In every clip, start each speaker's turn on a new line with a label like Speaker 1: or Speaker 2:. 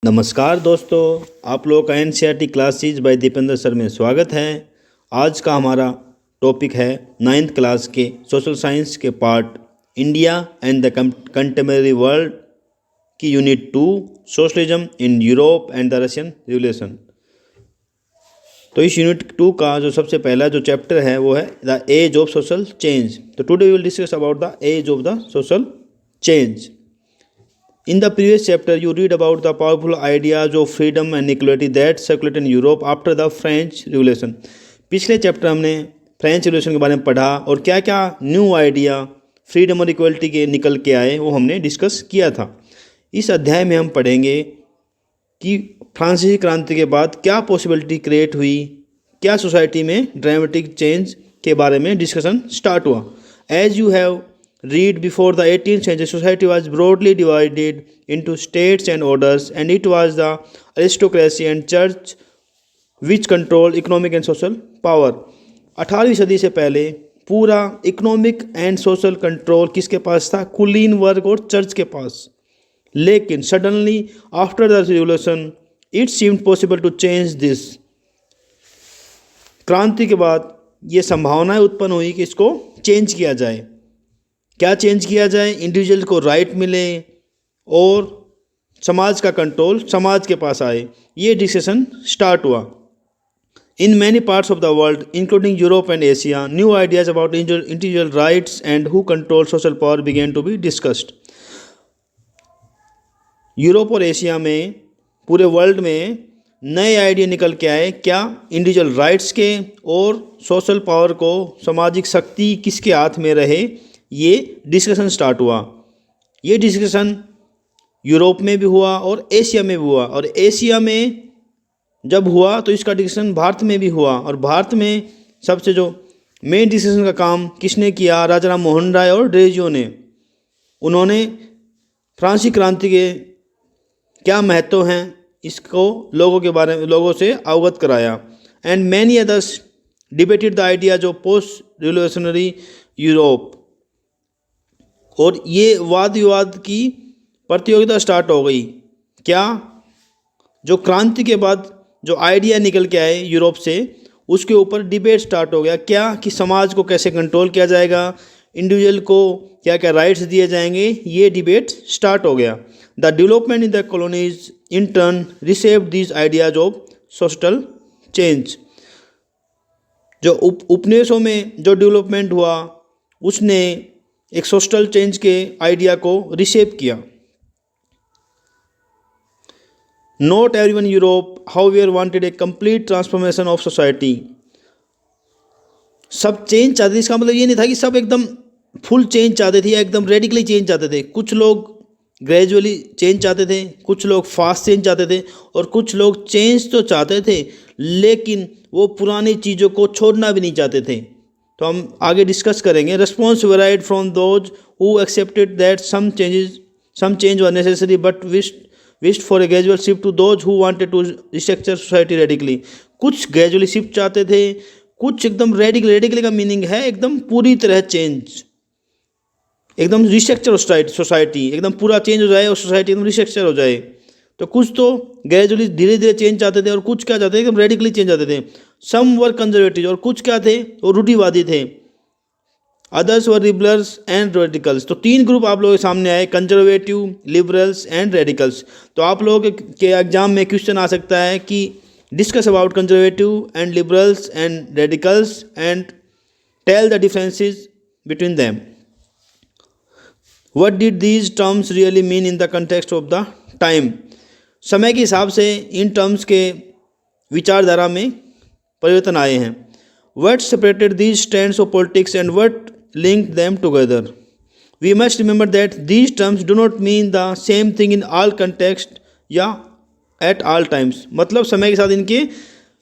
Speaker 1: नमस्कार दोस्तों, आप लोगों का NCERT classes by Dipendra sir में स्वागत है। आज का हमारा टॉपिक है 9th क्लास के सोशल साइंस के part India and the contemporary world की unit 2 socialism in Europe and the Russian revolution. तो इस यूनिट 2 का जो सबसे पहला जो चैप्टर है वो है the age of social change. तो today we will discuss about the age of the social change. In the previous chapter, you read about the powerful ideas of freedom and equality that circulated in Europe after the French Revolution. पिछले chapter हमने French revolution के बारे में पढ़ा और क्या क्या new idea freedom और इक्वलिटी के निकल के आए वो हमने डिस्कस किया था। इस अध्याय में हम पढ़ेंगे कि फ्रांसीसी क्रांति के बाद क्या पॉसिबिलिटी क्रिएट हुई, क्या सोसाइटी में ड्रामेटिक चेंज के बारे में डिस्कशन स्टार्ट हुआ। As you have read before the 18th century, society was broadly divided into states and orders, and it was the aristocracy and church which controlled economic and social power. 18वीं सदी से पहले पूरा economic and social control किसके पास था? कुलीन वर्ग और church के पास। लेकिन suddenly after the revolution it seemed possible to change this. क्रांति के बाद ये संभावनाएं उत्पन्न हुई कि इसको चेंज किया जाए। क्या चेंज किया जाए? इंडिविजुअल को राइट मिले और समाज का कंट्रोल समाज के पास आए। ये डिस्कशन स्टार्ट हुआ। In many parts of the world including Europe and Asia, new ideas about individual rights and who control social power began to be discussed. Europe और एशिया में, पूरे वर्ल्ड में नए आइडिया निकल के आए। क्या? इंडिविजुअल राइट्स के और सोशल पावर को, सामाजिक शक्ति किसके हाथ में रहे, ये डिस्कशन स्टार्ट हुआ। ये डिस्कशन यूरोप में भी हुआ और एशिया में भी हुआ, और एशिया में जब हुआ तो इसका डिस्कशन भारत में भी हुआ। और भारत में सबसे जो मेन डिस्कशन का काम किसने किया? राजा राम मोहन राय और ड्रेजियो ने। उन्होंने फ्रांसीसी क्रांति के क्या महत्व हैं इसको लोगों के बारे में लोगों से अवगत कराया। And many others debated the ideas of post revolutionary Europe. और ये वाद विवाद की प्रतियोगिता स्टार्ट हो गई। क्या? जो क्रांति के बाद जो आइडिया निकल के आए यूरोप से, उसके ऊपर डिबेट स्टार्ट हो गया। क्या? कि समाज को कैसे कंट्रोल किया जाएगा, इंडिविजुअल को क्या क्या राइट्स दिए जाएंगे, ये डिबेट स्टार्ट हो गया। The development in the colonies in turn received these ideas of social change. जो उपनिवेशों में जो डेवलपमेंट हुआ उसने एक सोशल चेंज के आइडिया को रिसेव किया। Not everyone Europe however wanted A complete transformation of society. सब चेंज चाहते थे। इसका मतलब ये नहीं था कि सब एकदम फुल चेंज चाहते थे या एकदम रेडिकली चेंज चाहते थे। कुछ लोग ग्रेजुअली चेंज चाहते थे, कुछ लोग फास्ट चेंज चाहते थे, और कुछ लोग चेंज तो चाहते थे लेकिन वो पुरानी चीज़ों को छोड़ना भी नहीं चाहते थे। तो हम आगे डिस्कस करेंगे। Response varied from those who accepted that some change were necessary but wished for a gradual shift to those who wanted to restructure society radically. कुछ ग्रेजुअली शिफ्ट चाहते थे, कुछ एकदम रेडिकली का मीनिंग है एकदम पूरी तरह चेंज, एकदम रिस्ट्रक्चर सोसाइटी, एकदम पूरा चेंज हो जाए और सोसाइटी एकदम रिस्ट्रक्चर हो जाए। तो कुछ तो ग्रेजुअली धीरे धीरे चेंज चाहते थे और कुछ क्या चाहते थे? एकदम रेडिकली चेंज चाहते थे। सम वर कंजर्वेटिव, और कुछ क्या थे? वो रूढ़िवादी थे। Others were liberals and radicals. तो तीन ग्रुप आप लोगों के सामने आए, कंजर्वेटिव, लिबरल्स एंड रेडिकल्स। तो आप लोगों के एग्जाम में क्वेश्चन आ सकता है कि discuss about conservative and liberals and radicals and tell the differences between them. What did these terms really mean in the context of the time. समय के हिसाब से इन टर्म्स के विचारधारा में परिवर्तन आए हैं। What separated these stands of politics and what linked them together. We must remember that these terms do not mean the same thing in all context या एट ऑल टाइम्स। मतलब समय के साथ इनके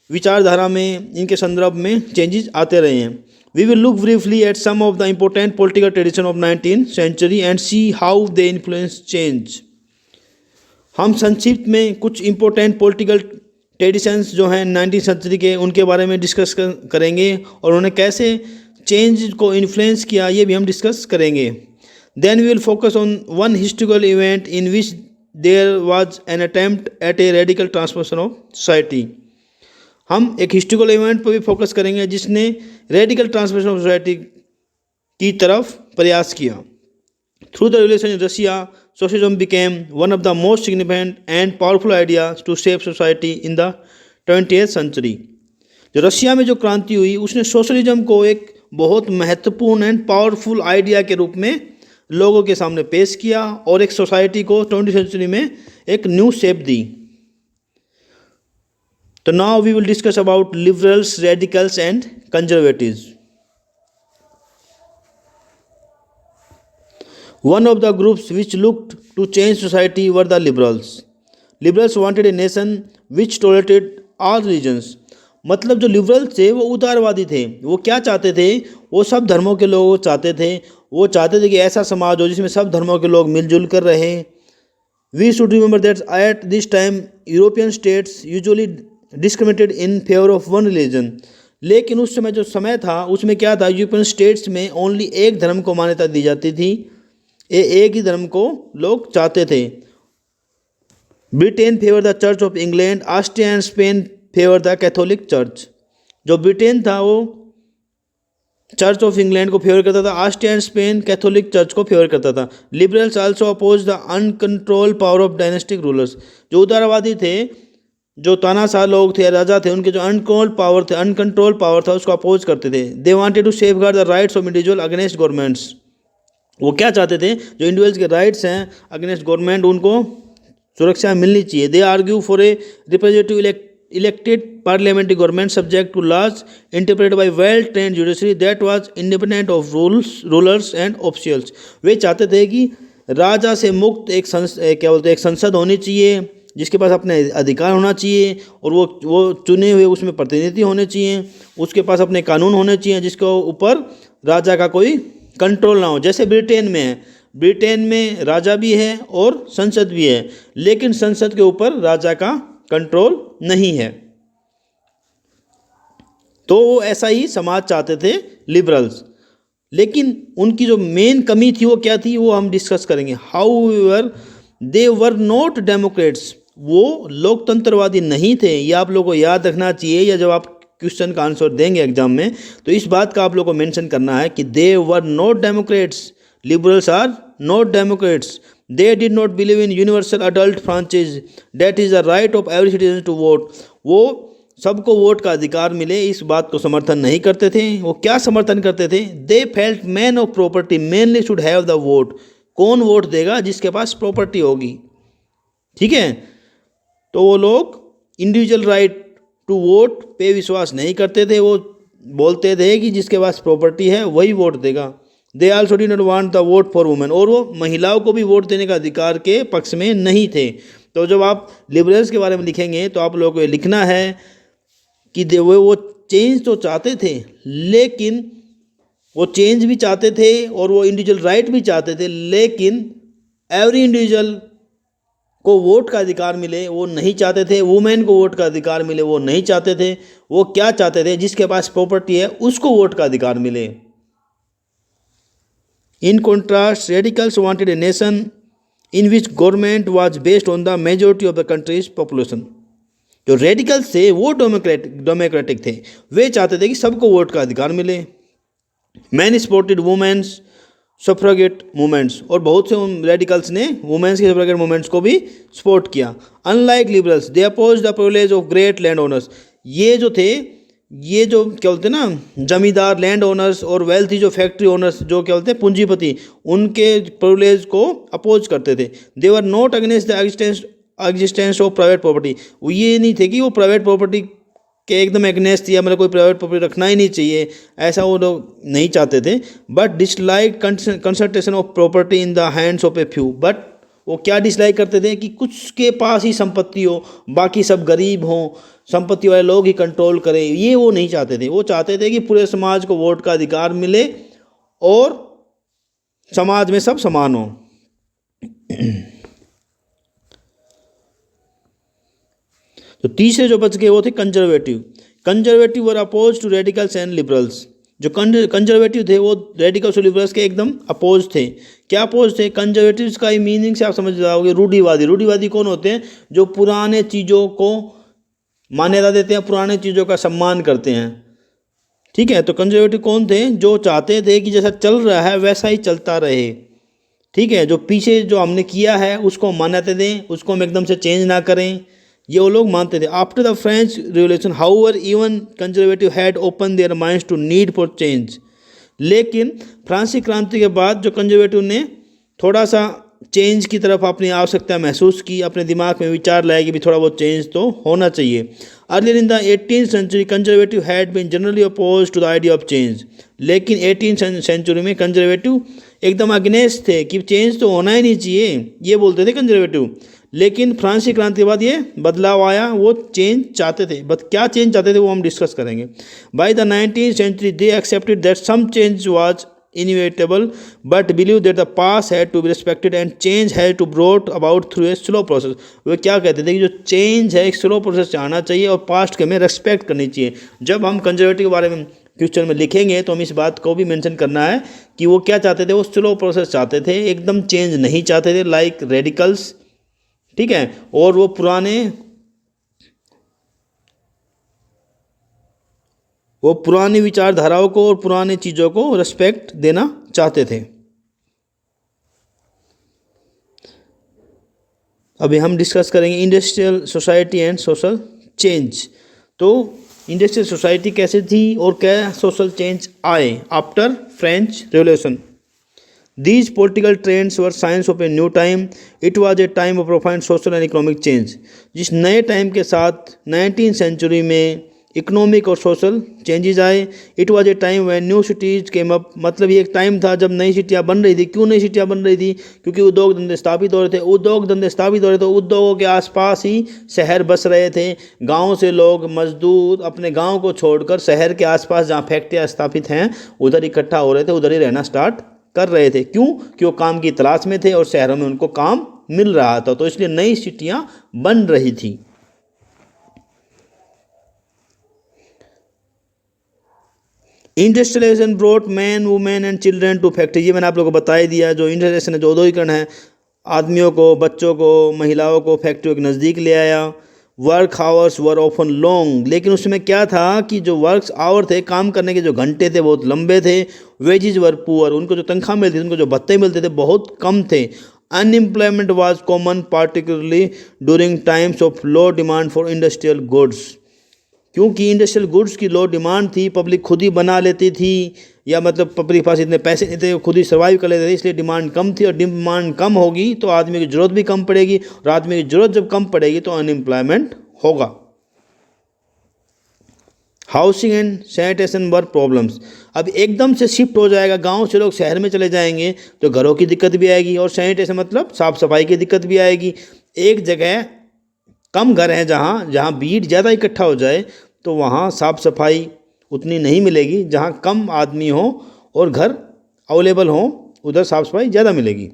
Speaker 1: विचारधारा में, इनके संदर्भ में चेंजेस आते रहे हैं। We will look briefly at some of the important political tradition of 19th century and see how they influence change. हम संक्षिप्त में कुछ इम्पोर्टेंट पॉलिटिकल ट्रेडिशंस जो हैं 19th century के, उनके बारे में डिस्कस करेंगे और उन्होंने कैसे चेंज को इन्फ्लुएंस किया, ये भी हम डिस्कस करेंगे। Then we will focus on one historical event in which there was an attempt at a radical transformation of society. हम एक हिस्टोरिकल इवेंट पर भी फोकस करेंगे जिसने रेडिकल ट्रांसफॉर्मेशन ऑफ सोसाइटी की तरफ प्रयास किया। Through the revolution in Russia, socialism became one of the most significant and powerful ideas to shape society in the 20th century. जो रशिया में जो क्रांति हुई उसने सोशलिज्म को एक बहुत महत्वपूर्ण एंड पावरफुल आइडिया के रूप में लोगों के सामने पेश किया और एक सोसाइटी को 20th सेंचुरी में एक न्यू शेप दी। तो now we will discuss about liberals, radicals and conservatives. One of the groups which looked to change society were the liberals. Liberals wanted a nation which tolerated all religions. मतलब जो liberals थे वो उदारवादी थे। वो क्या चाहते थे? वो सब धर्मों के लोग चाहते थे। वो चाहते थे कि ऐसा समाज हो जिसमें सब धर्मों के लोग मिलजुल कर रहें। We should remember that at this time European states usually discriminated in favor of one religion. लेकिन उस समय जो समय था उसमें क्या था? यूरोपियन स्टेट्स में ओनली एक धर्म को मान्यता दी जाती थी। एक ही धर्म को लोग चाहते थे। Britain favour the Church of England, Austria and Spain favour the Catholic church. जो ब्रिटेन था वो चर्च ऑफ इंग्लैंड को फेवर करता था, Austria and Spain Catholic church को फेवर करता था। Liberals also oppose the uncontrolled power of dynastic rulers. जो उदारवादी थे, जो तानाशाह लोग थे, राजा थे, उनके जो अनकंट्रोल पावर था उसको अपोज करते थे। They wanted to safeguard the rights of individual against governments. वो क्या चाहते थे? जो इंडिविजुअल्स के राइट्स हैं अगेंस्ट गवर्नमेंट उनको सुरक्षा मिलनी चाहिए। They argue for a representative elected parliamentary government subject to laws interpreted by well trained judiciary that was independent of rulers and officials. वे चाहते थे कि राजा से मुक्त एक संसद होनी चाहिए जिसके पास अपने अधिकार होना चाहिए और वो चुने हुए उसमें प्रतिनिधि होने चाहिए। उसके पास अपने कानून होने चाहिए जिसके ऊपर राजा का कोई कंट्रोल ना हो। जैसे ब्रिटेन में है, ब्रिटेन में राजा भी है और संसद भी है, लेकिन संसद के ऊपर राजा का कंट्रोल नहीं है। तो वो ऐसा ही समाज चाहते थे लिबरल्स। लेकिन उनकी जो मेन कमी थी वो क्या थी वो हम डिस्कस करेंगे। However they were not Democrats. वो लोकतंत्रवादी नहीं थे। ये आप लोगों को याद रखना चाहिए, या जब आप क्वेश्चन का आंसर देंगे एग्जाम में तो इस बात का आप लोगों को मेंशन करना है कि they were not democrats. Liberals are not democrats. They did not believe in universal adult franchise that is the right of every citizen to vote. वो सबको वोट का अधिकार मिले इस बात को समर्थन नहीं करते थे। वो क्या समर्थन करते थे? They felt man of property mainly should have the vote. कौन वोट देगा? जिसके पास प्रॉपर्टी होगी। ठीक है, तो वो लोग इंडिविजुअल राइट टू वोट पे विश्वास नहीं करते थे। वो बोलते थे कि जिसके पास प्रॉपर्टी है वही वोट देगा। They also did not want the vote for women. और वो महिलाओं को भी वोट देने का अधिकार के पक्ष में नहीं थे। तो जब आप लिबरल्स के बारे में लिखेंगे तो आप लोगों को लिखना है कि वो चेंज तो चाहते थे, लेकिन वो चेंज भी चाहते थे और वो इंडिविजुअल राइट भी चाहते थे, लेकिन एवरी इंडिविजुअल को वोट का अधिकार मिले वो नहीं चाहते थे। वुमेन को वोट का अधिकार मिले वो नहीं चाहते थे। वो क्या चाहते थे? जिसके पास प्रॉपर्टी है उसको वोट का अधिकार मिले। In contrast radicals wanted a nation in which government was based on the majority of the countries population. जो रेडिकल्स थे वो डेमोक्रेटिक थे। वे चाहते थे कि सबको वोट का अधिकार मिले। Man supported women's suffragette movements. और बहुत से रेडिकल्स ने वुमेन्स के सफ्रागेट मूवमेंट्स को भी सपोर्ट किया। Unlike liberals they oppose the privilege of great land owners. ये जो थे, ये जो क्या बोलते हैं ना, जमींदार, लैंड ओनर्स और वेल्थी जो फैक्ट्री ओनर्स, जो क्या बोलते हैं पूंजीपति, उनके प्रिविलेज को अपोज करते थे। They were not against the existence of private property. वो ये नहीं थे कि वो प्राइवेट प्रॉपर्टी के एकदम एग्नेस्ट या मतलब कोई प्राइवेट प्रॉपर्टी रखना ही नहीं चाहिए, ऐसा वो लोग नहीं चाहते थे। But dislike concentration of property in the hands of a few. But वो क्या डिसलाइक करते थे कि कुछ के पास ही संपत्ति हो, बाकी सब गरीब हों, संपत्ति वाले लोग ही कंट्रोल करें, ये वो नहीं चाहते थे। वो चाहते थे कि पूरे समाज को वोट का अधिकार मिले और समाज में सब समान हो। तो तीसरे जो बच गए वो थे conservative. Conservative were oppose to radicals and liberals. जो कंजर्वेटिव थे वो रेडिकल्स और लिबरल्स के एकदम अपोज थे। क्या अपोज थे? कंजर्वेटिव्स का मीनिंग से आप समझ जाओगे रूढ़िवादी। रूढ़िवादी कौन होते हैं? जो पुराने चीज़ों को मान्यता देते हैं, पुराने चीज़ों का सम्मान करते हैं। ठीक है, तो कंजर्वेटिव कौन थे? जो चाहते थे कि जैसा चल रहा है वैसा ही चलता रहे। ठीक है, जो पीछे जो हमने किया है उसको मान्यता दें, उसको हम एकदम से चेंज ना करें, ये वो लोग मानते थे। After the French revolution however even conservative had open their minds to need for change. लेकिन फ्रांसीसी क्रांति के बाद जो कंजर्वेटिव ने थोड़ा सा चेंज की तरफ अपनी आवश्यकता महसूस की, अपने दिमाग में विचार लाया कि भी थोड़ा बहुत चेंज तो होना चाहिए। Earlier in the 18th century conservative had been generally oppose to the idea of change. लेकिन 18th सेंचुरी में कंजर्वेटिव एकदम अगेंस्ट थे कि चेंज तो होना ही नहीं चाहिए, ये बोलते थे कंजर्वेटिव। लेकिन फ्रांसीसी क्रांति के बाद ये बदलाव आया, वो चेंज चाहते थे। बट क्या चेंज चाहते थे वो हम डिस्कस करेंगे। By the 19th century they accepted that some change was inevitable but believe that the past had to be respected and change had to brought about through a slow process। वे क्या कहते थे कि जो change है एक slow process से आना चाहिए और पास्ट के में रेस्पेक्ट करनी चाहिए। जब हम कंजर्वेटिव के बारे में फ्यूचर में लिखेंगे तो हम इस बात को भी मेंशन करना है कि वो क्या चाहते थे, वो स्लो प्रोसेस चाहते थे, एकदम चेंज नहीं चाहते थे लाइक रेडिकल्स। ठीक है, और वो पुरानी विचारधाराओं को और पुरानी चीज़ों को रेस्पेक्ट देना चाहते थे। अभी हम डिस्कस करेंगे industrial society and social change. तो इंडस्ट्रियल सोसाइटी कैसे थी और क्या सोशल चेंज आए after French revolution. These political trends were signs of a new time. It was a time of profound social and economic change। जिस नए time के साथ 19th सेंचुरी में इकोनॉमिक और सोशल चेंजेस आए। It was a time when new cities came up. मतलब ये एक टाइम था जब नई सिटियाँ बन रही थी। क्यों नई सिटियाँ बन रही थी? क्योंकि उद्योग धंधे स्थापित हो रहे थे। उद्योग धंधे स्थापित हो रहे थे, उद्योगों के आसपास ही शहर बस रहे थे। गाँव से लोग मजदूर अपने गाँव को छोड़कर शहर के आसपास जहाँ फैक्ट्रियाँ स्थापित हैं उधर इकट्ठा हो रहे थे, उधर ही रहना स्टार्ट कर रहे थे। क्यों? कि वो काम की तलाश में थे और शहरों में उनको काम मिल रहा था, तो इसलिए नई सिटियाँ बन रही थी। Industrialisation brought men women and children to factory. ये मैंने आप लोगों को बता ही दिया। जो इंडस्ट्रियलाइजेशन है, जो औद्योगिकरण है, आदमियों को, बच्चों को, महिलाओं को फैक्ट्रियों के नज़दीक ले आया। Work hours were often long. लेकिन उसमें क्या था कि जो वर्क आवर थे, काम करने के जो घंटे थे बहुत लंबे थे। वेजेज वर पुअर। उनको जो तनख्वाह मिलती थी, उनको जो भत्ते मिलते थे बहुत कम थे। Unemployment was common particularly during times of low demand for industrial goods. क्योंकि इंडस्ट्रियल गुड्स की लो डिमांड थी, पब्लिक खुद ही बना लेती थी, या मतलब पब्लिक के पास इतने पैसे नहीं थे, खुद ही सर्वाइव कर लेते थे, इसलिए डिमांड कम थी। और डिमांड कम होगी तो आदमी की ज़रूरत भी कम पड़ेगी, और आदमी की ज़रूरत जब कम पड़ेगी तो अनएम्प्लॉयमेंट होगा। Housing and sanitation were problems. अब एकदम से शिफ्ट हो जाएगा, गांव से लोग शहर में चले जाएंगे तो घरों की दिक्कत भी आएगी, और सैनिटेशन मतलब साफ़ सफाई की दिक्कत भी आएगी। एक जगह कम घर हैं जहाँ भीड़ ज़्यादा इकट्ठा हो जाए तो वहाँ साफ़ सफाई उतनी नहीं मिलेगी। जहाँ कम आदमी हो और घर अवेलेबल हो उधर साफ़ सफाई ज़्यादा मिलेगी।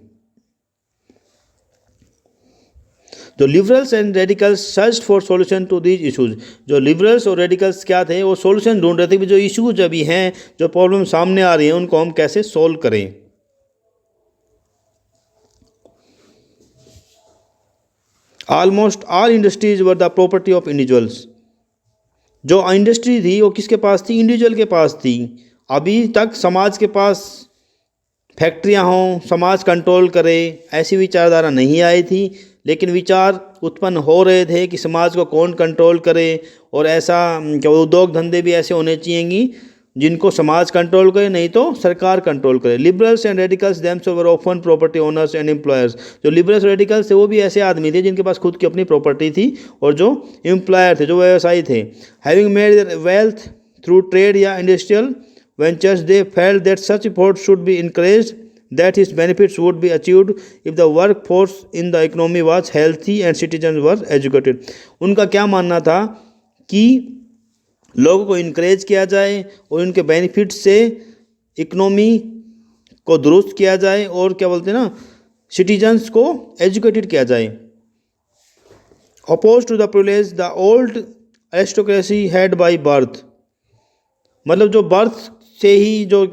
Speaker 1: जो liberals and radicals search for solution to these issues. जो लिबरल्स और रेडिकल्स क्या थे, वो सॉल्यूशन ढूंढ रहे थे कि जो इशूज अभी हैं, जो प्रॉब्लम सामने आ रही हैं, उनको हम कैसे सॉल्व करें। Almost all industries were the property of individuals. जो इंडस्ट्री थी वो किसके पास थी? इंडिविजुअल के पास थी। अभी तक समाज के पास फैक्ट्रियां हों, समाज कंट्रोल करे, ऐसी विचारधारा नहीं आई थी। लेकिन विचार उत्पन्न हो रहे थे कि समाज को कौन कंट्रोल करे, और ऐसा क्या उद्योग धंधे भी ऐसे होने चाहिए जिनको समाज कंट्रोल करे, नहीं तो सरकार कंट्रोल करे। Liberals and radicals themselves were often property owners and employers. जो लिबरल्स रेडिकल्स थे वो भी ऐसे आदमी थे जिनके पास खुद की अपनी प्रॉपर्टी थी, और जो एम्प्लॉयर थे, जो व्यवसायी थे। Having made their wealth through trade या industrial ventures, they felt that such efforts should be encouraged, that his benefits would be achieved if the workforce in the economy was healthy and citizens were educated। उनका क्या मानना था कि लोगों को encourage किया जाए और उनके बेनिफिट से इकोनॉमी को दुरुस्त किया जाए, और क्या बोलते हैं ना, सिटीजन्स को एजुकेटेड किया जाए। Oppose to the privilege the old aristocracy had by birth. मतलब जो बर्थ से ही जो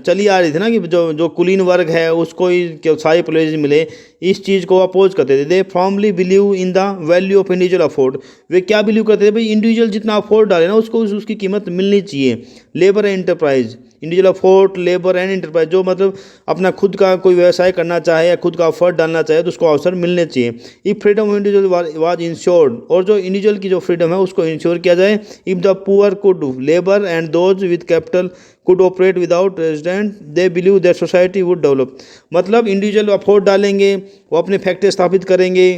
Speaker 1: चली आ रही थी ना कि जो कुलीन वर्ग है उसको ही सारी प्रिविलेज मिले, इस चीज़ को अपोज करते थे। They formally believe in the value of individual effort. वे क्या बिलीव करते थे भाई, इंडिविजुअल जितना अफोर्ड डाले ना उसको उसकी कीमत मिलनी चाहिए। Labour and enterprise, individual afford, labour and enterprise, जो मतलब अपना खुद का कोई व्यवसाय करना चाहे या खुद का अफर्ट डालना चाहे तो उसको अवसर मिलने चाहिए। If freedom of individual was insured, और जो इंडिविजुअल की जो फ्रीडम है उसको इंश्योर किया जाए। If the poor could labour and those with capital could operate without resident, they believe that society would develop. मतलब इंडिविजुअल अफोर्ड डालेंगे, वो अपने फैक्ट्री स्थापित करेंगे,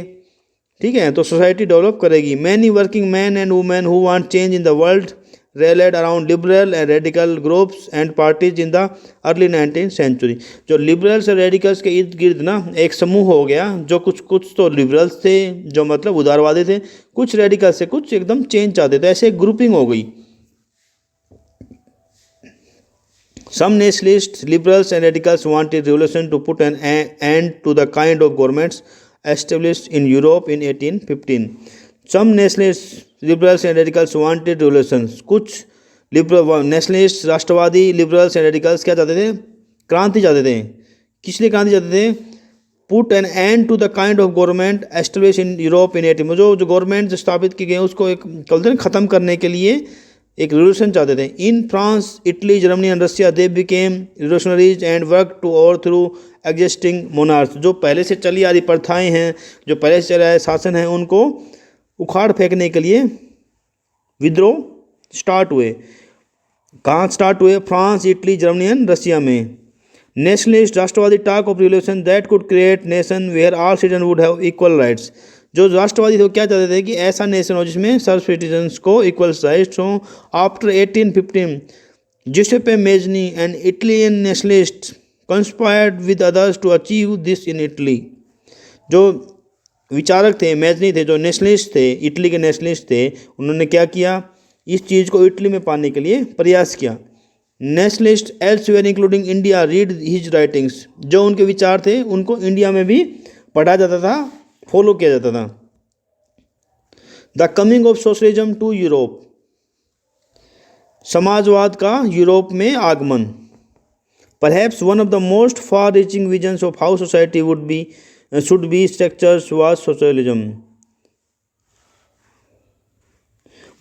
Speaker 1: ठीक है, तो सोसाइटी डेवलप करेगी। Many working man and women who want change in the world rallied around liberal and radical groups and parties in the early 19th century। जो लिबरल्स और रेडिकल्स के इर्द गिर्द ना एक समूह हो गया, जो कुछ तो लिबरल्स थे जो मतलब उदारवादी थे, कुछ रेडिकल्स थे, कुछ एकदम चेंज चाहते थे, ऐसे एक ग्रुपिंग हो गई। Some nationalists, liberals and radicals wanted revolution to put an end to the kind of governments established in Europe in 1815। Some nationalists, liberals and radicals wanted revolution। कुछ लिबरल नेशनलिस्ट, राष्ट्रवादी, liberals and radicals क्या चाहते थे, क्रांति चाहते थे। किस लिए क्रांति चाहते थे, put an end to the kind of government establish in Europe in 18, जो गवर्नमेंट स्थापित की गई उसको एक बोलते हैं ख़त्म करने के लिए एक रिवोल्यूशन चाहते थे। In France, Italy, Germany and Russia they became revolutionaries and work to over through existing monarchs. जो पहले से चली आ रही प्रथाएं हैं, जो पहले से चले आए शासन है, उनको उखाड़ फेंकने के लिए विद्रोह स्टार्ट हुए। कहाँ स्टार्ट हुए, France, Italy, Germany and Russia में। नेशनलिस्ट, राष्ट्रवादी talk of revolution that could create nation where all citizen would have equal rights. जो राष्ट्रवादी थे वो क्या चाहते थे कि ऐसा नेशन हो जिसमें सब सिटीजन्स को इक्वल राइट्स हों। After 1815 Giuseppe Mazzini and Italian nationalists conspired with others to achieve this in Italy. जो विचारक थे, मेजनी थे, जो नेशनलिस्ट थे, इटली के नेशनलिस्ट थे, उन्होंने क्या किया, इस चीज़ को इटली में पाने के लिए प्रयास किया। Nationalist elsewhere including India read his writings. जो उनके विचार थे उनको इंडिया में भी पढ़ा जाता था, फॉलो किया जाता था। The coming of socialism to Europe, समाजवाद का यूरोप में आगमन। Perhaps one of the most far reaching visions of how society would be should be structures was socialism.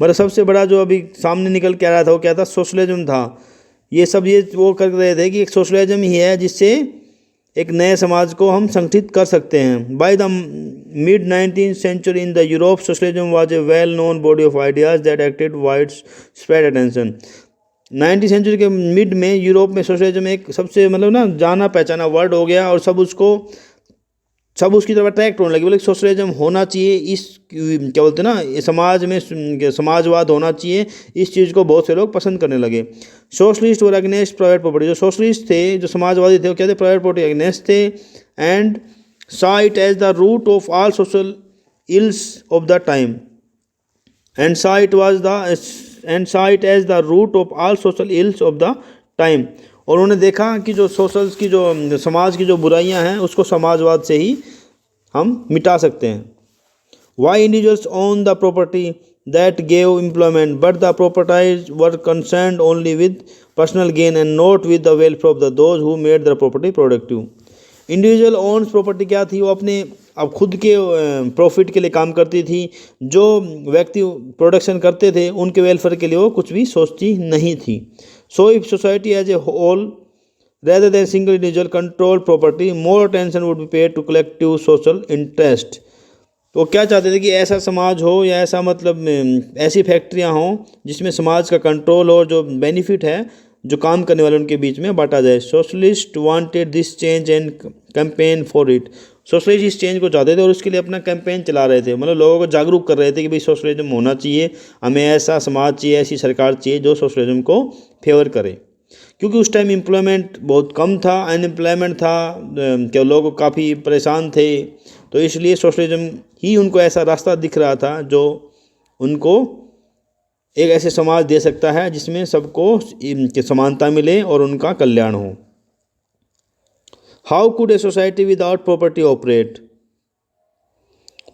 Speaker 1: मतलब सबसे बड़ा जो अभी सामने निकल के आ रहा था वो क्या था, सोशलिज्म था। ये सब ये वो कर रहे थे कि एक सोशलिज्म ही है जिससे एक नए समाज को हम संगठित कर सकते हैं। By the mid 19th century in the Europe, socialism was a well known body of ideas that acted wide spread attention. 19th century के मिड में यूरोप में सोशलिज्म एक सबसे मतलब ना जाना पहचाना वर्ड हो गया, और सब उसकी तरफ अट्रैक्ट होने लगे। बोले सोशलिज्म होना चाहिए, इस क्या बोलते हैं ना, ये समाज में समाजवाद होना चाहिए, इस चीज़ को बहुत से लोग पसंद करने लगे। सोशलिस्ट और अगेंस्ट प्राइवेट प्रॉपर्टी, जो सोशलिस्ट थे, जो समाजवादी थे, वो क्या थे, प्राइवेट प्रॉपर्टी अगेंस्ट थे। And saw it as the root of all social ills of the time, and saw it as the root of all social ills of the time। और उन्होंने देखा कि जो सोशल्स की जो समाज की जो बुराइयां हैं उसको समाजवाद से ही हम मिटा सकते हैं। Why individuals own the property that gave employment but the propertied were concerned only with personal gain and not with the welfare of the those who made the property productive. Individual owns property क्या थी, वो अपने अब खुद के profit के लिए काम करती थी। जो व्यक्ति प्रोडक्शन करते थे उनके वेलफेयर के लिए वो कुछ भी सोचती नहीं थी। So if society as a whole rather than single individual control property, more attention would be paid to collective social interest. तो क्या चाहते थे कि ऐसा समाज हो या ऐसा मतलब ऐसी फैक्ट्रियाँ हों जिसमें समाज का कंट्रोल और जो बेनिफिट है जो काम करने वाले उनके बीच में बांटा जाए। Socialist wanted this change and campaign for it. Socialist इस चेंज को चाहते थे और उसके लिए अपना कैंपेन चला रहे थे, मतलब लोगों को जागरूक कर रहे थे कि भाई सोशलिज्म होना चाहिए, हमें ऐसा समाज चाहिए, ऐसी सरकार चाहिए जो सोशलिज्म को फेवर करे। क्योंकि उस टाइम एम्प्लॉयमेंट बहुत कम था, अनएम्प्लॉयमेंट था, क्या लोग काफ़ी परेशान थे, तो इसलिए सोशलिज्म ही उनको ऐसा रास्ता दिख रहा था जो उनको एक ऐसे समाज दे सकता है जिसमें सबको समानता मिले और उनका कल्याण हो। How could a society without property operate.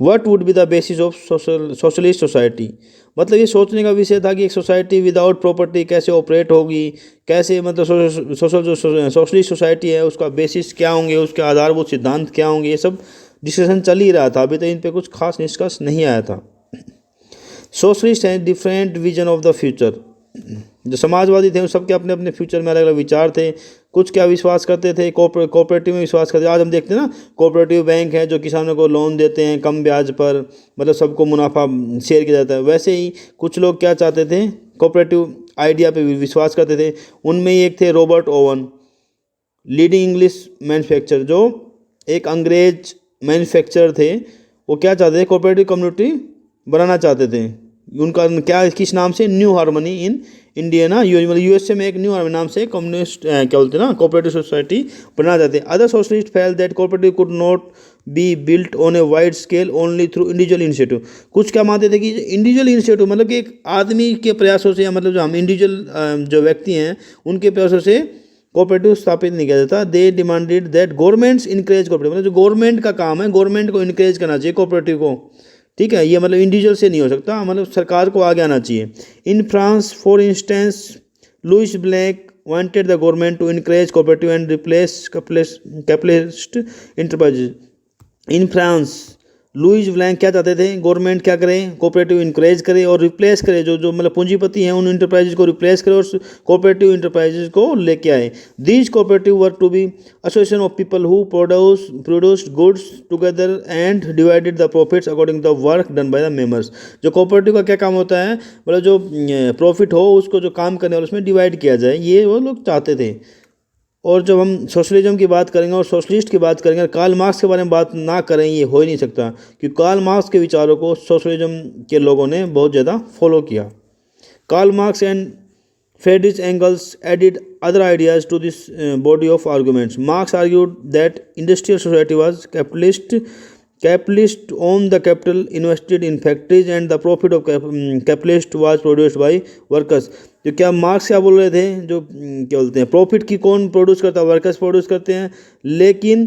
Speaker 1: What would be the basis of socialist society. मतलब ये सोचने का विषय था कि एक सोसाइटी विदाउट प्रॉपर्टी कैसे ऑपरेट होगी, कैसे मतलब सोशल जो सोशलिस्ट सोसाइटी है उसका बेसिस क्या होंगे, उसके आधारभूत सिद्धांत क्या होंगे, ये सब डिस्कशन चल ही रहा था। अभी तो इन पे कुछ खास निष्कर्ष नहीं आया था। सोशलिस्ट हैं different vision of the future. जो समाजवादी थे उन सबके अपने अपने फ्यूचर में अलग अलग विचार थे। कुछ क्या विश्वास करते थे, कोऑपरेटिव में विश्वास करते थे। आज हम देखते हैं ना, कोऑपरेटिव बैंक है जो किसानों को लोन देते हैं कम ब्याज पर, मतलब सबको मुनाफा शेयर किया जाता है। वैसे ही कुछ लोग क्या चाहते थे, कोऑपरेटिव आइडिया पे विश्वास करते थे। उनमें ही एक थे Robert oven, leading English manufacturer, जो एक अंग्रेज मैन्युफैक्चरर थे। वो क्या चाहते थे, कोऑपरेटिव कम्युनिटी बनाना चाहते थे। उनका क्या, किस नाम से, न्यू हार्मनी इन इंडिया ना, मतलब यूएसए में एक न्यू हार्मनी नाम से कम्युनिस्ट क्या बोलते हैं ना, कोऑपरेटिव सोसाइटी बनाना चाहते हैं। Other socialist fail that cooperative could not be built on a wide scale only through individual initiative. कुछ क्या मानते थे कि इंडिविजुअल इनिशिएटिव मतलब कि एक आदमी के प्रयासों से, या मतलब जो हम इंडिविजुअल जो व्यक्ति हैं उनके प्रयासों से कोऑपरेटिव स्थापित नहीं किया जाता। They demanded that governments encourage cooperative, मतलब जो गवर्नमेंट का काम है, गवर्नमेंट को इनकरेज करना चाहिए कोऑपरेटिव को। ठीक है, ये मतलब इंडिविजुअल से नहीं हो सकता, मतलब सरकार को आगे आना चाहिए। In France for instance Louis Blanc wanted the government to encourage cooperative and replace capitalist enterprises. In France Louis Blanc क्या चाहते थे, गवर्नमेंट क्या करे, कोऑपरेटिव इनकरेज करे और रिप्लेस करे, जो जो मतलब पूंजीपति हैं उन इंटरप्राइजेज को रिप्लेस करे और कोऑपरेटिव इंटरप्राइजेज को लेके आए। These cooperative were to be association of people who produced goods together and divided the profits according the work done by the members. जो कोऑपरेटिव का क्या काम होता है, मतलब जो प्रॉफिट हो उसको जो काम करने वाले उसमें डिवाइड किया जाए, ये वो लोग चाहते थे। और जब हम सोशलिज्म की बात करेंगे और सोशलिस्ट की बात करेंगे, कार्ल मार्क्स के बारे में बात ना करें ये हो ही नहीं सकता, क्योंकि कार्ल मार्क्स के विचारों को सोशलिज्म के लोगों ने बहुत ज़्यादा फॉलो किया। Karl Marx and Friedrich Engels added other ideas to this body of arguments. Marx argued that industrial society was capitalist owned the capital invested in factories and the profit of capitalist was produced by workers. जो क्या marks क्या बोल रहे थे, जो क्या बोलते हैं, प्रॉफिट की कौन प्रोड्यूस करता है, वर्कर्स प्रोड्यूस करते हैं, लेकिन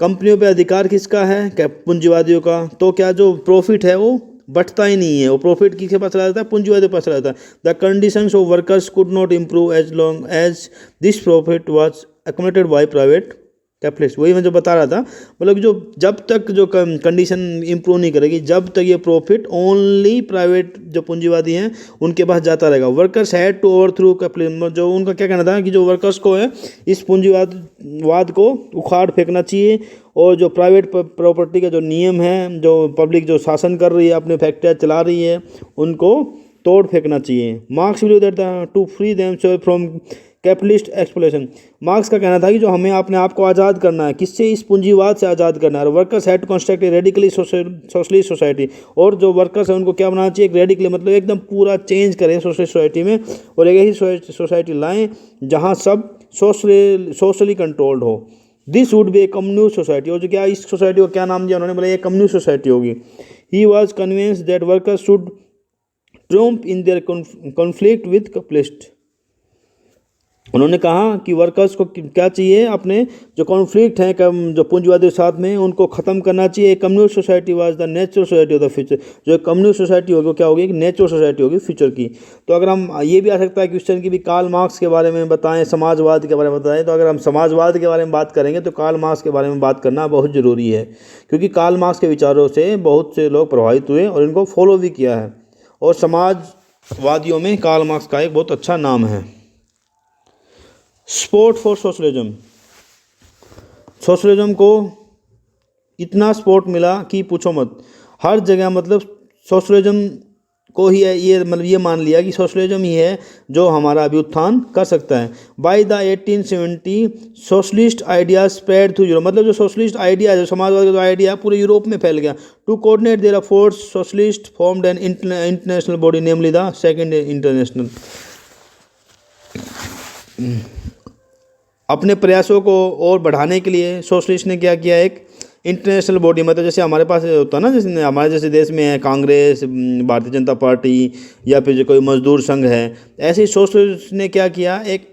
Speaker 1: कंपनियों पे अधिकार किसका है, पूंजीवादियों का। तो क्या जो प्रॉफिट है वो बढ़ता ही नहीं है, वो प्रॉफिट किसके पास चला जाता है, पूंजीवादियों के पास चला जाता है। The conditions of workers could not improve as long as this profit was accommodated by private capitalist. वही मैं जो बता रहा था, मतलब जो जब तक जो कंडीशन इम्प्रूव नहीं करेगी, जब तक ये प्रॉफिट ओनली प्राइवेट जो पूंजीवादी हैं उनके पास जाता रहेगा। Workers had to over through capitalism, जो उनका क्या कहना था कि जो वर्कर्स को है इस पूंजीवाद को उखाड़ फेंकना चाहिए, और जो प्राइवेट प्रॉपर्टी का जो नियम है, जो पब्लिक जो शासन कर रही है, अपने फैक्ट्रियाँ चला रही है, उनको तोड़ फेंकना चाहिए। Marx believe that to free themselves from capitalist exploitation. Marx का कहना था कि जो हमें अपने आप को आज़ाद करना है, किससे, इस पूंजीवाद से आज़ाद करना है। Workers had to construct a radically socialist society, और जो वर्कर्स हैं उनको क्या बनाना चाहिए, एक रेडिकली मतलब एकदम पूरा चेंज करें सोशलिस्ट सोसाइटी में, और एक ऐसी सोसाइटी लाएँ जहाँ सब सोशली कंट्रोल्ड हो। This would be A communist society, और जो क्या इस सोसाइटी को क्या नाम दिया उन्होंने, बोला ये कम्युनिस्ट सोसाइटी होगी। He was convinced that workers should Trump in their conflict with capitalist. उन्होंने कहा कि वर्कर्स को क्या चाहिए, अपने जो कॉन्फ्लिक्ट हैं जो पूंजीवादी के साथ में, उनको ख़त्म करना चाहिए। Communist society was the natural society of the future. जो कम्युनिस्ट सोसाइटी होगी वो क्या होगी, एक नेचुरल सोसाइटी होगी फ्यूचर की। तो अगर हम ये भी आ सकता है क्वेश्चन की भी, कार्ल मार्क्स के बारे में बताएं, समाजवाद के बारे में बताएं, तो अगर हम समाजवाद के बारे में बात करेंगे तो कार्ल मार्क्स के बारे में बात करना बहुत ज़रूरी है, क्योंकि कार्ल मार्क्स के विचारों से बहुत से लोग प्रभावित हुए और इनको फॉलो भी किया है, और समाजवादियों में कार्ल मार्क्स का एक बहुत अच्छा नाम है। Support for socialism. सोशलिज्म को इतना सपोर्ट मिला कि पूछो मत, हर जगह मतलब सोशलिज्म को ही ये मतलब ये मान लिया कि सोशलिज्म ही है जो हमारा अभी उत्थान कर सकता है। By the 1870 socialist idea spread through Europe, मतलब जो सोशलिस्ट आइडिया है, जो समाजवाद का जो आइडिया पूरे यूरोप में फैल गया। To coordinate their efforts socialist formed an international body, namely the second international. अपने प्रयासों को और बढ़ाने के लिए सोशलिस्ट ने क्या किया, एक इंटरनेशनल बॉडी, मतलब जैसे हमारे पास होता है ना, जैसे हमारे जैसे देश में है कांग्रेस, भारतीय जनता पार्टी, या फिर जो कोई मजदूर संघ है, ऐसे ही सोशलिस्ट ने क्या किया, एक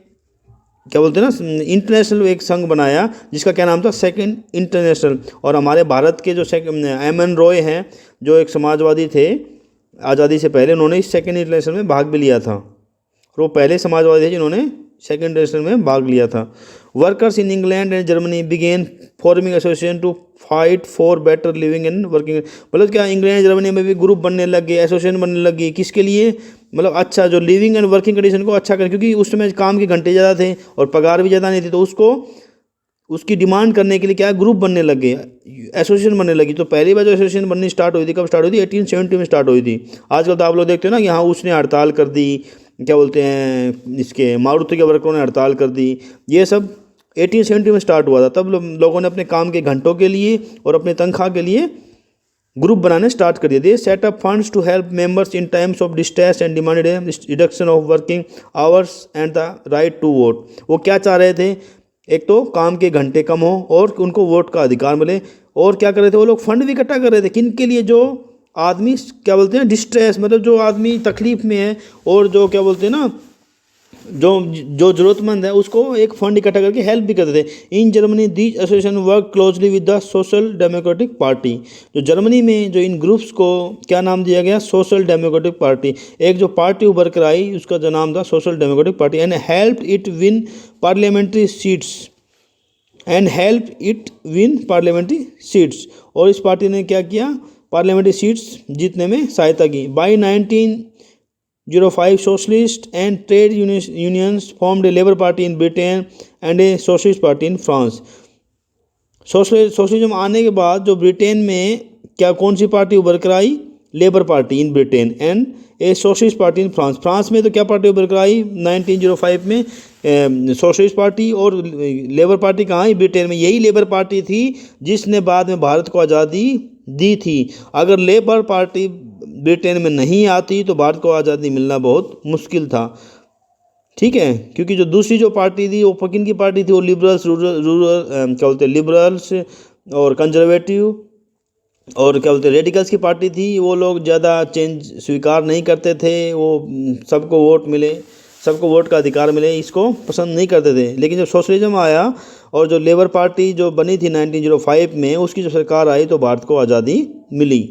Speaker 1: क्या बोलते हैं ना, इंटरनेशनल एक संघ बनाया जिसका क्या नाम था, सेकंड इंटरनेशनल। और हमारे भारत के जो एम एन रॉय हैं, जो एक समाजवादी थे आज़ादी से पहले, उन्होंने इस सेकंड इंटरनेशनल में भाग भी लिया था। और वो पहले समाजवादी थे जिन्होंने सेकंड इंटरनेशनल में भाग लिया था। Workers in England and Germany began forming association to fight for better living and working. मतलब क्या, इंग्लैंड जर्मनी में भी ग्रुप बनने लग गए, एसोसिएशन बनने लग गई, किसके लिए, मतलब अच्छा जो लिविंग एंड वर्किंग कंडीशन को अच्छा करें, क्योंकि उस समय काम के घंटे ज़्यादा थे और पगार भी ज़्यादा नहीं थी, तो उसको उसकी डिमांड करने के लिए क्या ग्रुप बनने लग गए, एसोसिएशन बनने लगी। तो पहली बार जो एसोसिएशन बननी स्टार्ट हुई थी, कब स्टार्ट हुई थी, 1870 में स्टार्ट हुई थी। आजकल तो आप लोग देखते हो ना, यहाँ उसने हड़ताल कर दी, क्या बोलते हैं, इसके मारुति के वर्करों ने हड़ताल कर दी। ये सब 1870 में स्टार्ट हुआ था। तब लोगों ने अपने काम के घंटों के लिए और अपने तनख्वाह के लिए ग्रुप बनाने स्टार्ट कर दिए। They set up funds to help members in times of distress and demanded reduction of working hours and the right to vote. वो क्या चाह रहे थे, एक तो काम के घंटे कम हो और उनको वोट का अधिकार मिले, और क्या कर रहे थे वो लोग, फंड भी इकट्ठा कर रहे थे। किन के लिए, जो आदमी क्या बोलते हैं डिस्ट्रेस, मतलब जो आदमी तकलीफ में है, और जो क्या बोलते हैं ना, जो जो ज़रूरतमंद है, उसको एक फंड इकट्ठा करके हेल्प भी करते थे। In Germany these association work closely with the social democratic party. जो जर्मनी में जो इन ग्रुप्स को क्या नाम दिया गया, सोशल डेमोक्रेटिक पार्टी। एक जो पार्टी उभर कर आई उसका जो नाम था social democratic party. And help it win parliamentary seats. और इस पार्टी ने क्या किया, पार्लियामेंट्री सीट्स जीतने में सहायता की। By 1905 socialist and trade unions formed a Labour Party in Britain and a Socialist Party in France। Socialism आने के बाद जो ब्रिटेन में क्या कौन सी पार्टी उभर कर आई, Labour party in Britain and a socialist party in France. France में तो क्या पार्टी उभर कर आई 1905 में, सोशलिस्ट पार्टी। और लेबर पार्टी कहाँ आई, ब्रिटेन में। यही लेबर पार्टी थी जिसने बाद में भारत को आज़ादी दी थी। अगर लेबर पार्टी ब्रिटेन में नहीं आती तो भारत को आज़ादी मिलना बहुत मुश्किल था, ठीक है। क्योंकि जो दूसरी जो पार्टी थी वो किन की पार्टी थी, वो लिबरल्स, क्या बोलते हैं, लिबरल्स और कंजर्वेटिव और क्या बोलते हैं रेडिकल्स की पार्टी थी। वो लोग ज़्यादा चेंज स्वीकार नहीं करते थे, वो सबको वोट मिले, सबको वोट का अधिकार मिले, इसको पसंद नहीं करते थे। लेकिन जब सोशलिज्म आया और जो लेबर पार्टी जो बनी थी 1905 में, उसकी जो सरकार आई तो भारत को आज़ादी मिली।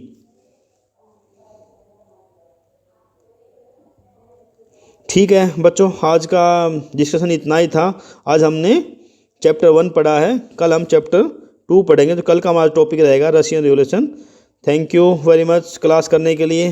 Speaker 1: ठीक है बच्चों, आज का डिस्कशन इतना ही था। आज हमने चैप्टर 1 पढ़ा है, कल हम चैप्टर 2 पढ़ेंगे। तो कल का हमारा टॉपिक रहेगा Russian revolution. Thank you very much class करने के लिए।